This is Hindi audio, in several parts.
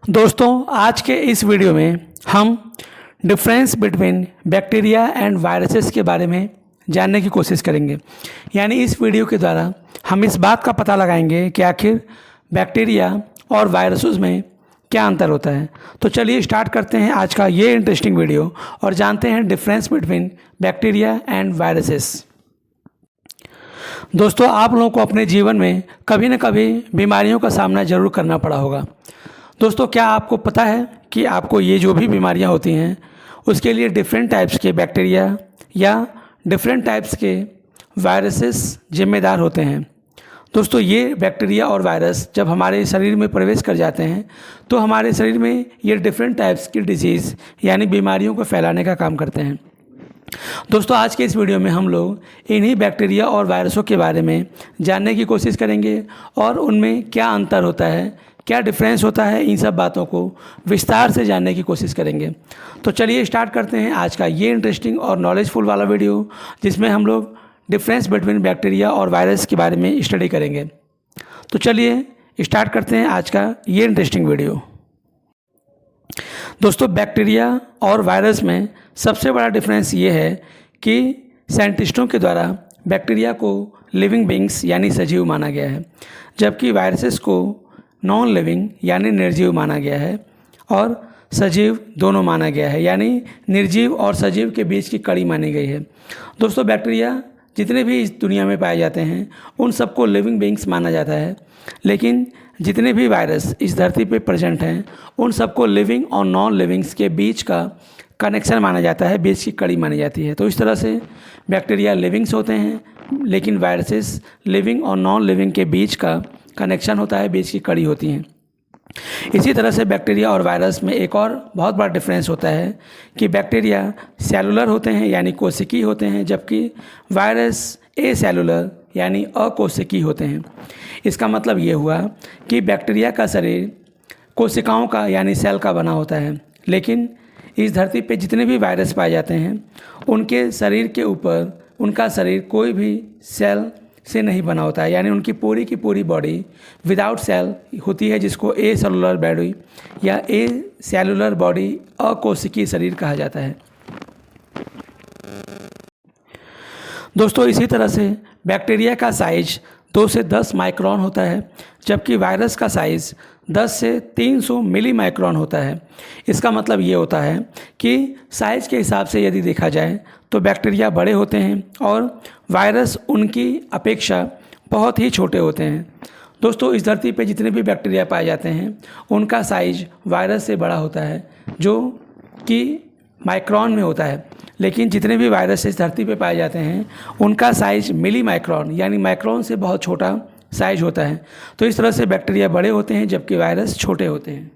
दोस्तों आज के इस वीडियो में हम difference between bacteria and viruses के बारे में जानने की कोशिश करेंगे। यानी इस वीडियो के द्वारा हम इस बात का पता लगाएंगे कि आखिर बैक्टीरिया और वायरसेस में क्या अंतर होता है। तो चलिए स्टार्ट करते हैं आज का ये इंटरेस्टिंग वीडियो और जानते हैं difference between bacteria and viruses. दोस्तों आप लोगों को अपने जीवन में कभी न कभी बीमारियों का सामना ज़रूर करना पड़ा होगा। दोस्तों क्या आपको पता है कि आपको ये जो भी बीमारियां होती हैं उसके लिए डिफरेंट टाइप्स के बैक्टीरिया या डिफरेंट टाइप्स के वायरसेस जिम्मेदार होते हैं। दोस्तों ये बैक्टीरिया और वायरस जब हमारे शरीर में प्रवेश कर जाते हैं तो हमारे शरीर में ये डिफरेंट टाइप्स की डिजीज़ यानी बीमारियों को फैलाने का काम करते हैं। दोस्तों आज के इस वीडियो में हम लोग इन्हीं बैक्टीरिया और वायरसों के बारे में जानने की कोशिश करेंगे और उनमें क्या अंतर होता है, क्या डिफरेंस होता है, इन सब बातों को विस्तार से जानने की कोशिश करेंगे। तो चलिए स्टार्ट करते हैं आज का ये इंटरेस्टिंग और नॉलेजफुल वाला वीडियो जिसमें हम लोग डिफरेंस बिटवीन बैक्टीरिया और वायरस के बारे में स्टडी करेंगे। तो चलिए स्टार्ट करते हैं आज का ये इंटरेस्टिंग वीडियो। दोस्तों बैक्टीरिया और वायरस में सबसे बड़ा डिफरेंस ये है कि साइंटिस्टों के द्वारा बैक्टीरिया को लिविंग बींग्स यानी सजीव माना गया है, जबकि वायरसेस को नॉन लिविंग यानी निर्जीव माना गया है और सजीव दोनों माना गया है, यानी निर्जीव और सजीव के बीच की कड़ी मानी गई है। दोस्तों बैक्टीरिया जितने भी इस दुनिया में पाए जाते हैं उन सबको लिविंग बींग्स माना जाता है, लेकिन जितने भी वायरस इस धरती पे प्रेजेंट हैं उन सबको लिविंग और नॉन लिविंग्स के बीच का कनेक्शन माना जाता है, बीच की कड़ी मानी जाती है। तो इस तरह से बैक्टीरिया लिविंग्स होते हैं लेकिन वायरसेस लिविंग और नॉन लिविंग के बीच का कनेक्शन होता है, बीच की कड़ी होती हैं। इसी तरह से बैक्टीरिया और वायरस में एक और बहुत बड़ा डिफरेंस होता है कि बैक्टीरिया सेलुलर होते हैं यानी कोशिकीय होते हैं, जबकि वायरस एसेलुलर यानी अकोशिकीय होते हैं। इसका मतलब ये हुआ कि बैक्टीरिया का शरीर कोशिकाओं का यानी सेल का बना होता है, लेकिन इस धरती पे जितने भी वायरस पाए जाते हैं उनके शरीर के ऊपर उनका शरीर कोई भी सेल से नहीं बना होता है, यानी उनकी पूरी की पूरी बॉडी विदाउट सेल होती है, जिसको ए सेलुलर बॉडी या ए सेलुलर बॉडी अकोशिकीय शरीर कहा जाता है। दोस्तों इसी तरह से बैक्टीरिया का साइज 2 से 10 माइक्रोन होता है, जबकि वायरस का साइज़ 10 से 300 मिली माइक्रोन होता है। इसका मतलब ये होता है कि साइज़ के हिसाब से यदि देखा जाए तो बैक्टीरिया बड़े होते हैं और वायरस उनकी अपेक्षा बहुत ही छोटे होते हैं। दोस्तों इस धरती पे जितने भी बैक्टीरिया पाए जाते हैं उनका साइज वायरस से बड़ा होता है, जो कि माइक्रोन में होता है, लेकिन जितने भी वायरस इस धरती पे पाए जाते हैं उनका साइज मिली माइक्रोन यानी माइक्रोन से बहुत छोटा साइज होता है। तो इस तरह से बैक्टीरिया बड़े होते हैं जबकि वायरस छोटे होते हैं।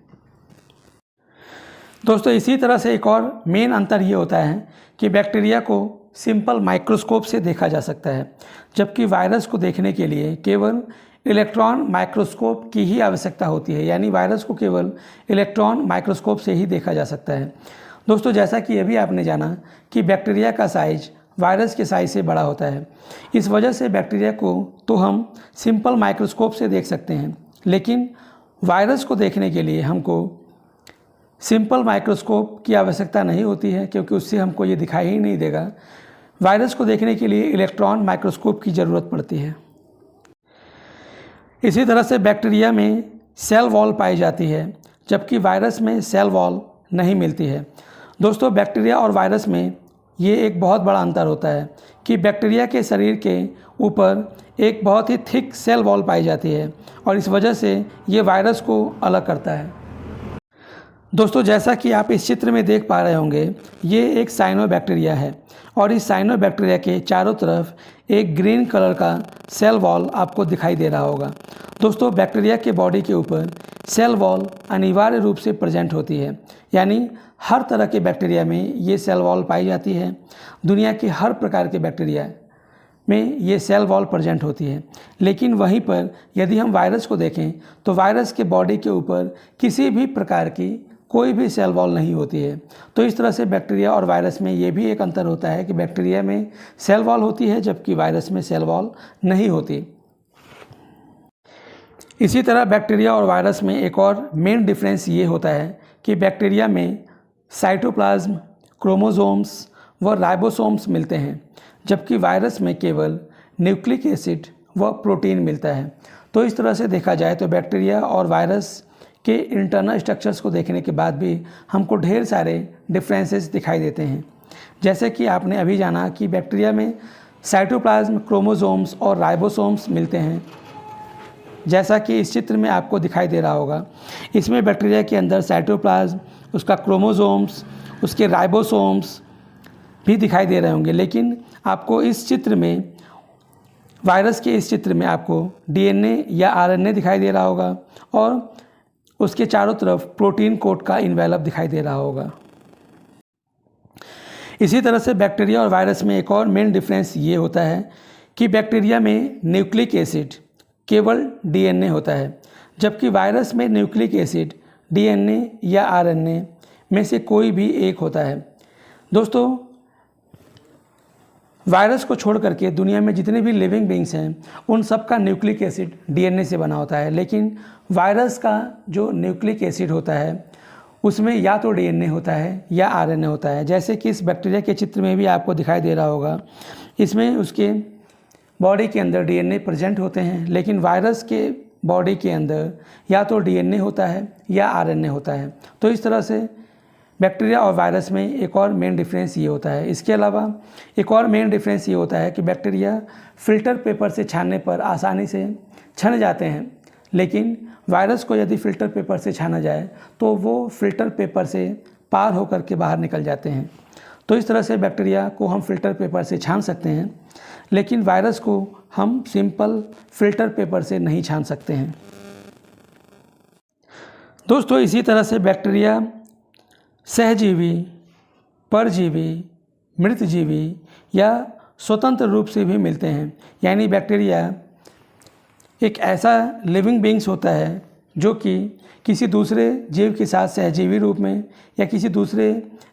दोस्तों इसी तरह से एक और मेन अंतर ये होता है कि बैक्टीरिया को सिंपल माइक्रोस्कोप से देखा जा सकता है, जबकि वायरस को देखने के लिए केवल इलेक्ट्रॉन माइक्रोस्कोप की ही आवश्यकता होती है, यानी वायरस को केवल इलेक्ट्रॉन माइक्रोस्कोप से ही देखा जा सकता है। दोस्तों जैसा कि अभी आपने जाना कि बैक्टीरिया का साइज वायरस के साइज से बड़ा होता है, इस वजह से बैक्टीरिया को तो हम सिंपल माइक्रोस्कोप से देख सकते हैं, लेकिन वायरस को देखने के लिए हमको सिंपल माइक्रोस्कोप की आवश्यकता नहीं होती है, क्योंकि उससे हमको ये दिखाई ही नहीं देगा। वायरस को देखने के लिए इलेक्ट्रॉन माइक्रोस्कोप की ज़रूरत पड़ती है। इसी तरह से बैक्टीरिया में सेल वॉल पाई जाती है, जबकि वायरस में सेल वॉल नहीं मिलती है। दोस्तों बैक्टीरिया और वायरस में ये एक बहुत बड़ा अंतर होता है कि बैक्टीरिया के शरीर के ऊपर एक बहुत ही थिक सेल वॉल पाई जाती है और इस वजह से ये वायरस को अलग करता है। दोस्तों जैसा कि आप इस चित्र में देख पा रहे होंगे, ये एक साइनोबैक्टीरिया है और इस साइनोबैक्टीरिया के चारों तरफ एक ग्रीन कलर का सेल वॉल आपको दिखाई दे रहा होगा। दोस्तों बैक्टीरिया के बॉडी के ऊपर सेल वॉल अनिवार्य रूप से प्रेजेंट होती है, यानी हर तरह के बैक्टीरिया में ये सेल वॉल पाई जाती है। दुनिया के हर प्रकार के बैक्टीरिया में ये सेल वॉल प्रेजेंट होती है, लेकिन वहीं पर यदि हम वायरस को देखें तो वायरस के बॉडी के ऊपर किसी भी प्रकार की कोई भी सेल वॉल नहीं होती है। तो इस तरह से बैक्टीरिया और वायरस में ये भी एक अंतर होता है कि बैक्टीरिया में सेल वॉल होती है जबकि वायरस में सेल वॉल नहीं होती। इसी तरह बैक्टीरिया और वायरस में एक और मेन डिफरेंस ये होता है कि बैक्टीरिया में साइटोप्लाज्म, क्रोमोसोम्स व राइबोसोम्स मिलते हैं, जबकि वायरस में केवल न्यूक्लिक एसिड व प्रोटीन मिलता है। तो इस तरह से देखा जाए तो बैक्टीरिया और वायरस के इंटरनल स्ट्रक्चर्स को देखने के बाद भी हमको ढेर सारे डिफरेंसेस दिखाई देते हैं। जैसे कि आपने अभी जाना कि बैक्टीरिया में साइटोप्लाज्म, क्रोमोसोम्स और राइबोसोम्स मिलते हैं, जैसा कि इस चित्र में आपको दिखाई दे रहा होगा। इसमें बैक्टीरिया के अंदर साइटोप्लाज्म, उसका क्रोमोसोम्स, उसके राइबोसोम्स भी दिखाई दे रहे होंगे, लेकिन आपको इस चित्र में, वायरस के इस चित्र में आपको डीएनए या आरएनए दिखाई दे रहा होगा और उसके चारों तरफ प्रोटीन कोट का इन्वेलप दिखाई दे रहा होगा। इसी तरह से बैक्टीरिया और वायरस में एक और मेन डिफरेंस ये होता है कि बैक्टीरिया में न्यूक्लिक एसिड केवल डीएनए होता है, जबकि वायरस में न्यूक्लिक एसिड डीएनए या आरएनए में से कोई भी एक होता है। दोस्तों, वायरस को छोड़ करके दुनिया में जितने भी लिविंग बींग्स हैं उन सब का न्यूक्लिक एसिड डीएनए से बना होता है, लेकिन वायरस का जो न्यूक्लिक एसिड होता है उसमें या तो डीएनए होता है या आरएनए होता है। जैसे कि इस बैक्टीरिया के चित्र में भी आपको दिखाई दे रहा होगा, इसमें उसके बॉडी के अंदर डीएनए प्रेजेंट होते हैं, लेकिन वायरस के बॉडी के अंदर या तो डीएनए होता है या आरएनए होता है। तो इस तरह से बैक्टीरिया और वायरस में एक और मेन डिफरेंस ये होता है। इसके अलावा एक और मेन डिफरेंस ये होता है कि बैक्टीरिया फ़िल्टर पेपर से छानने पर आसानी से छन जाते हैं, लेकिन वायरस को यदि फ़िल्टर पेपर से छाना जाए तो वो फ़िल्टर पेपर से पार होकर के बाहर निकल जाते हैं। तो इस तरह से बैक्टीरिया को हम फ़िल्टर पेपर से छान सकते हैं, लेकिन वायरस को हम सिंपल फ़िल्टर पेपर से नहीं छान सकते हैं। दोस्तों, इसी तरह से बैक्टीरिया सहजीवी, परजीवी, मृतजीवी या स्वतंत्र रूप से भी मिलते हैं। यानी बैक्टीरिया एक ऐसा लिविंग बींग्स होता है जो कि किसी दूसरे जीव के साथ सहजीवी रूप में या किसी दूसरे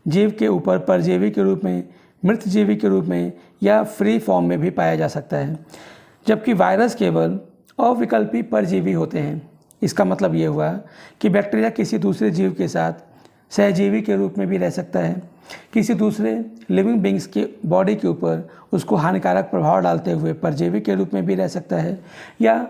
जीव के ऊपर परजीवी के रूप में, मृतजीवी के रूप में या फ्री फॉर्म में भी पाया जा सकता है, जबकि वायरस केवल अविकल्पी परजीवी होते हैं। इसका मतलब ये हुआ कि बैक्टीरिया किसी दूसरे जीव के साथ सहजीवी के रूप में भी रह सकता है, किसी दूसरे लिविंग बींग्स के बॉडी के ऊपर उसको हानिकारक प्रभाव डालते हुए परजीवी के रूप में भी रह सकता है, या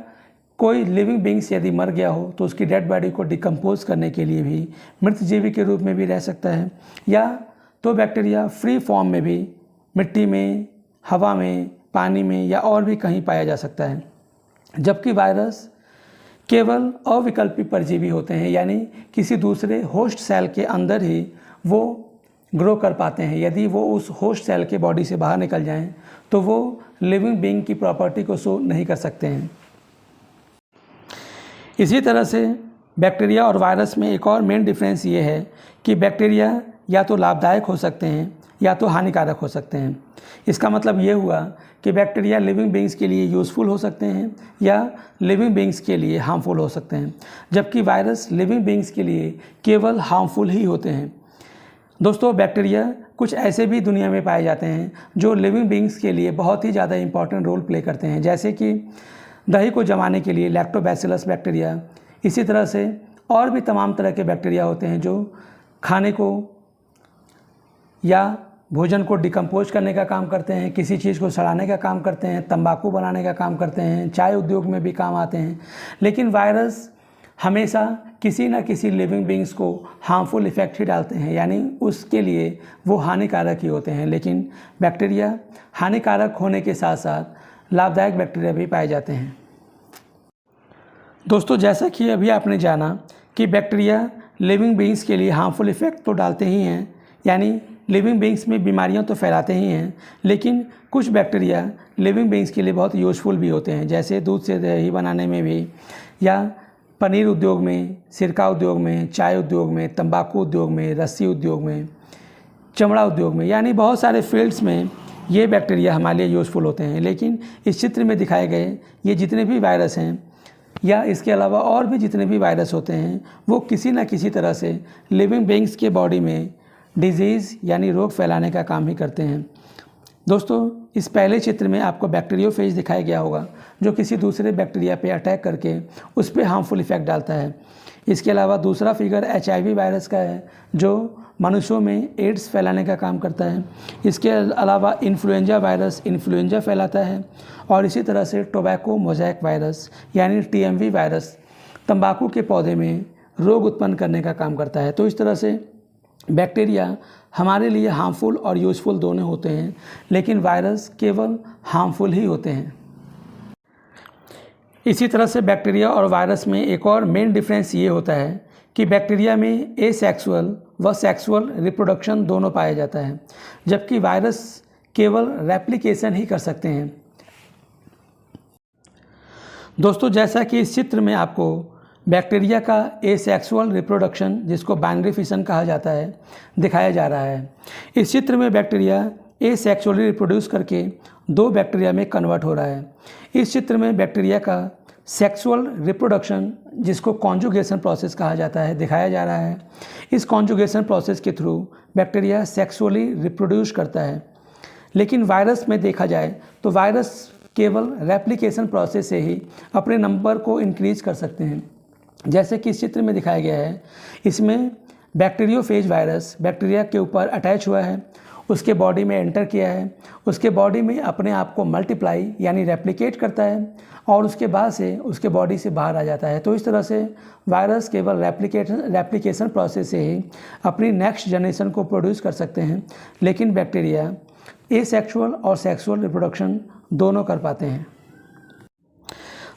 कोई लिविंग बींग्स यदि मर गया हो तो उसकी डेड बॉडी को डिकम्पोज करने के लिए भी मृतजीवी के रूप में भी रह सकता है, या तो बैक्टीरिया फ्री फॉर्म में भी मिट्टी में, हवा में, पानी में या और भी कहीं पाया जा सकता है। जबकि वायरस केवल अविकल्पी परजीवी होते हैं, यानी किसी दूसरे होस्ट सेल के अंदर ही वो ग्रो कर पाते हैं। यदि वो उस होस्ट सेल के बॉडी से बाहर निकल जाएं तो वो लिविंग बीइंग की प्रॉपर्टी को शो नहीं कर सकते हैं। इसी तरह से बैक्टीरिया और वायरस में एक और मेन डिफरेंस ये है कि बैक्टीरिया या तो लाभदायक हो सकते हैं या तो हानिकारक हो सकते हैं। इसका मतलब ये हुआ कि बैक्टीरिया लिविंग बींग्स के लिए यूज़फुल हो सकते हैं या लिविंग बींग्स के लिए हार्मफुल हो सकते हैं, जबकि वायरस लिविंग बींग्स के लिए केवल हार्मफुल ही होते हैं। दोस्तों, बैक्टीरिया कुछ ऐसे भी दुनिया में पाए जाते हैं जो लिविंग बींग्स के लिए बहुत ही ज़्यादा इंपॉर्टेंट रोल प्ले करते हैं, जैसे कि दही को जमाने के लिए लैक्टोबैसिलस बैक्टीरिया। इसी तरह से और भी तमाम तरह के बैक्टीरिया होते हैं जो खाने को या भोजन को डिकम्पोज करने का काम करते हैं, किसी चीज़ को सड़ाने का काम करते हैं, तंबाकू बनाने का काम करते हैं, चाय उद्योग में भी काम आते हैं। लेकिन वायरस हमेशा किसी न किसी लिविंग बींग्स को हार्मफुल इफ़ेक्ट ही डालते हैं, यानी उसके लिए वो हानिकारक ही होते हैं। लेकिन बैक्टीरिया हानिकारक होने के साथ साथ लाभदायक बैक्टीरिया भी पाए जाते हैं। दोस्तों, जैसा कि अभी आपने जाना कि बैक्टीरिया लिविंग बींग्स के लिए हार्मफुल इफ़ेक्ट तो डालते ही हैं, यानी लिविंग बींग्स में बीमारियां तो फैलाते ही हैं, लेकिन कुछ बैक्टीरिया लिविंग बींग्स के लिए बहुत यूज़फुल भी होते हैं, जैसे दूध से दही बनाने में भी, या पनीर उद्योग में, सिरका उद्योग में, चाय उद्योग में, तंबाकू उद्योग में, रस्सी उद्योग में, चमड़ा उद्योग में, यानी बहुत सारे फील्ड्स में ये बैक्टीरिया हमारे लिए यूज़फुल होते हैं। लेकिन इस चित्र में दिखाए गए ये जितने भी वायरस हैं या इसके अलावा और भी जितने भी वायरस होते हैं वो किसी न किसी तरह से लिविंग बींग्स के बॉडी में डिजीज़ यानी रोग फैलाने का काम ही करते हैं। दोस्तों, इस पहले चित्र में आपको बैक्टीरियोफेज दिखाया गया होगा, जो किसी दूसरे बैक्टीरिया पे अटैक करके उस पर हार्मफुल इफेक्ट डालता है। इसके अलावा दूसरा फिगर HIV वायरस का है, जो मनुष्यों में एड्स फैलाने का काम करता है। इसके अलावा इन्फ्लुएंजा वायरस इन्फ्लुएंजा फैलाता है, और इसी तरह से टोबैको मोज़ेक वायरस यानी TMV वायरस तंबाकू के पौधे में रोग उत्पन्न करने का काम करता है। तो इस तरह से बैक्टीरिया हमारे लिए हार्मफुल और यूज़फुल दोनों होते हैं, लेकिन वायरस केवल हार्मफुल ही होते हैं। इसी तरह से बैक्टीरिया और वायरस में एक और मेन डिफरेंस ये होता है कि बैक्टीरिया में एसेक्सुअल व सेक्सुअल रिप्रोडक्शन दोनों पाया जाता है, जबकि वायरस केवल रेप्लिकेशन ही कर सकते हैं। दोस्तों, जैसा कि इस चित्र में आपको बैक्टीरिया का एसेक्सुअल रिप्रोडक्शन, जिसको बाइनरी फिशन कहा जाता है, दिखाया जा रहा है। इस चित्र में बैक्टीरिया एसेक्सुअली रिप्रोड्यूस करके 2 बैक्टीरिया में कन्वर्ट हो रहा है। इस चित्र में बैक्टीरिया का सेक्सुअल रिप्रोडक्शन, जिसको कॉन्जुगेशन प्रोसेस कहा जाता है, दिखाया जा रहा है। इस कॉन्जुगेशन प्रोसेस के थ्रू बैक्टीरिया सेक्सुअली रिप्रोड्यूस करता है। लेकिन वायरस में देखा जाए तो वायरस केवल रेप्लिकेशन प्रोसेस से ही अपने नंबर को इंक्रीज कर सकते हैं। जैसे कि इस चित्र में दिखाया गया है, इसमें बैक्टीरियोफेज वायरस बैक्टीरिया के ऊपर अटैच हुआ है, उसके बॉडी में एंटर किया है, उसके बॉडी में अपने आप को मल्टीप्लाई यानी रेप्लिकेट करता है, और उसके बाद से उसके बॉडी से बाहर आ जाता है। तो इस तरह से वायरस केवल रेप्लिकेशन प्रोसेस से ही अपनी नेक्स्ट जनरेशन को प्रोड्यूस कर सकते हैं, लेकिन बैक्टीरिया एसेक्सुअल और सेक्सुअल रिप्रोडक्शन दोनों कर पाते हैं।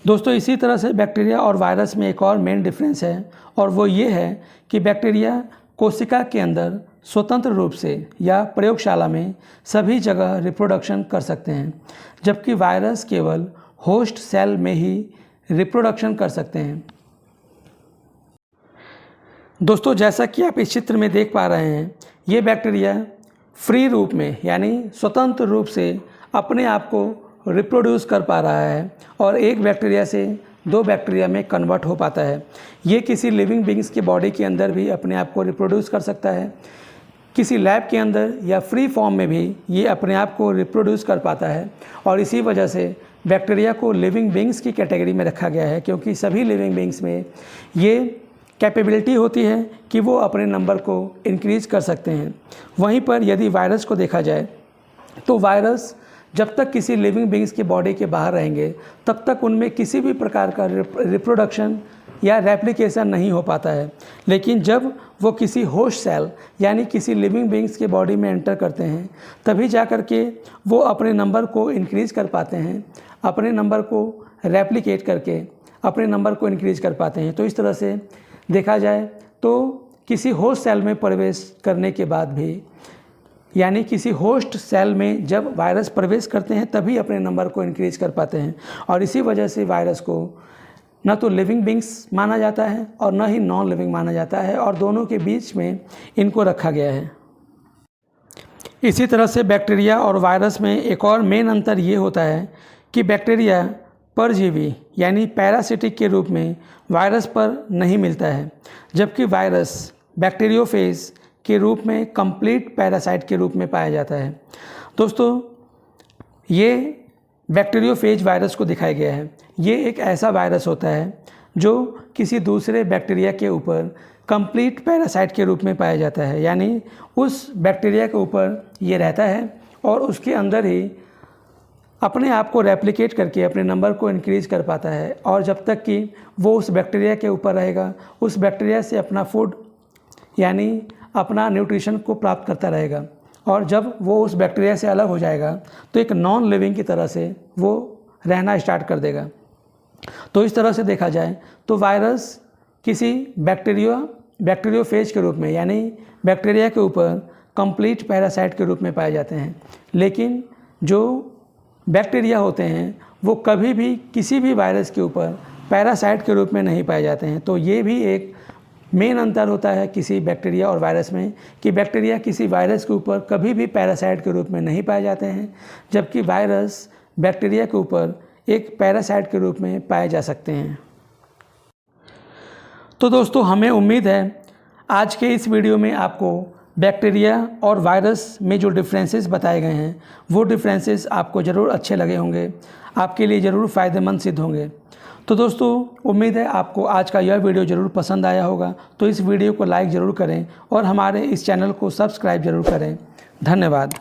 दोस्तों, इसी तरह से बैक्टीरिया और वायरस में एक और मेन डिफरेंस है, और वो ये है कि बैक्टीरिया कोशिका के अंदर स्वतंत्र रूप से या प्रयोगशाला में सभी जगह रिप्रोडक्शन कर सकते हैं, जबकि वायरस केवल होस्ट सेल में ही रिप्रोडक्शन कर सकते हैं। दोस्तों, जैसा कि आप इस चित्र में देख पा रहे हैं, ये बैक्टीरिया फ्री रूप में यानी स्वतंत्र रूप से अपने आप को रिप्रोड्यूस कर पा रहा है, और एक बैक्टीरिया से 2 बैक्टीरिया में कन्वर्ट हो पाता है। ये किसी लिविंग बींग्स के बॉडी के अंदर भी अपने आप को रिप्रोड्यूस कर सकता है, किसी लैब के अंदर या फ्री फॉर्म में भी ये अपने आप को रिप्रोड्यूस कर पाता है। और इसी वजह से बैक्टीरिया को लिविंग बींग्स की कैटेगरी में रखा गया है, क्योंकि सभी लिविंग बींग्स में ये कैपेबिलिटी होती है कि वो अपने नंबर को इंक्रीज कर सकते हैं। वहीं पर यदि वायरस को देखा जाए तो वायरस जब तक किसी लिविंग बींग्स के बॉडी के बाहर रहेंगे, तब तक उनमें किसी भी प्रकार का रिप्रोडक्शन या रेप्लिकेशन नहीं हो पाता है। लेकिन जब वो किसी होस्ट सेल यानी किसी लिविंग बींग्स के बॉडी में एंटर करते हैं, तभी जा कर के वो अपने नंबर को इंक्रीज कर पाते हैं, अपने नंबर को रेप्लिकेट करके अपने नंबर को इंक्रीज कर पाते हैं। तो इस तरह से देखा जाए तो किसी होस्ट सेल में प्रवेश करने के बाद भी, यानी किसी होस्ट सेल में जब वायरस प्रवेश करते हैं, तभी अपने नंबर को इंक्रीज कर पाते हैं। और इसी वजह से वायरस को न तो लिविंग बींग्स माना जाता है और न ही नॉन लिविंग माना जाता है, और दोनों के बीच में इनको रखा गया है। इसी तरह से बैक्टीरिया और वायरस में एक और मेन अंतर ये होता है कि बैक्टीरिया परजीवी यानी पैरासिटिक के रूप में वायरस पर नहीं मिलता है, जबकि वायरस बैक्टीरियोफेज के रूप में कंप्लीट पैरासाइट के रूप में पाया जाता है। दोस्तों, ये बैक्टीरियोफेज वायरस को दिखाया गया है। ये एक ऐसा वायरस होता है जो किसी दूसरे बैक्टीरिया के ऊपर कंप्लीट पैरासाइट के रूप में पाया जाता है, यानी उस बैक्टीरिया के ऊपर ये रहता है और उसके अंदर ही अपने आप को रेप्लिकेट करके अपने नंबर को इंक्रीज कर पाता है। और जब तक कि वो उस बैक्टीरिया के ऊपर रहेगा, उस बैक्टीरिया से अपना फूड यानी अपना न्यूट्रिशन को प्राप्त करता रहेगा, और जब वो उस बैक्टीरिया से अलग हो जाएगा तो एक नॉन लिविंग की तरह से वो रहना स्टार्ट कर देगा। तो इस तरह से देखा जाए तो वायरस किसी बैक्टीरियोफेज के रूप में यानी बैक्टीरिया के ऊपर कंप्लीट पैरासाइट के रूप में पाए जाते हैं, लेकिन जो बैक्टीरिया होते हैं वो कभी भी किसी भी वायरस के ऊपर पैरासाइट के रूप में नहीं पाए जाते हैं। तो ये भी एक मेन अंतर होता है किसी बैक्टीरिया और वायरस में, कि बैक्टीरिया किसी वायरस के ऊपर कभी भी पैरासाइट के रूप में नहीं पाए जाते हैं, जबकि वायरस बैक्टीरिया के ऊपर एक पैरासाइट के रूप में पाए जा सकते हैं। तो दोस्तों, हमें उम्मीद है आज के इस वीडियो में आपको बैक्टीरिया और वायरस में जो डिफरेंसेस बताए गए हैं वो डिफरेंसेस आपको ज़रूर अच्छे लगे होंगे, आपके लिए ज़रूर फ़ायदेमंद सिद्ध होंगे। तो दोस्तों, उम्मीद है आपको आज का यह वीडियो ज़रूर पसंद आया होगा। तो इस वीडियो को लाइक ज़रूर करें और हमारे इस चैनल को सब्सक्राइब ज़रूर करें। धन्यवाद।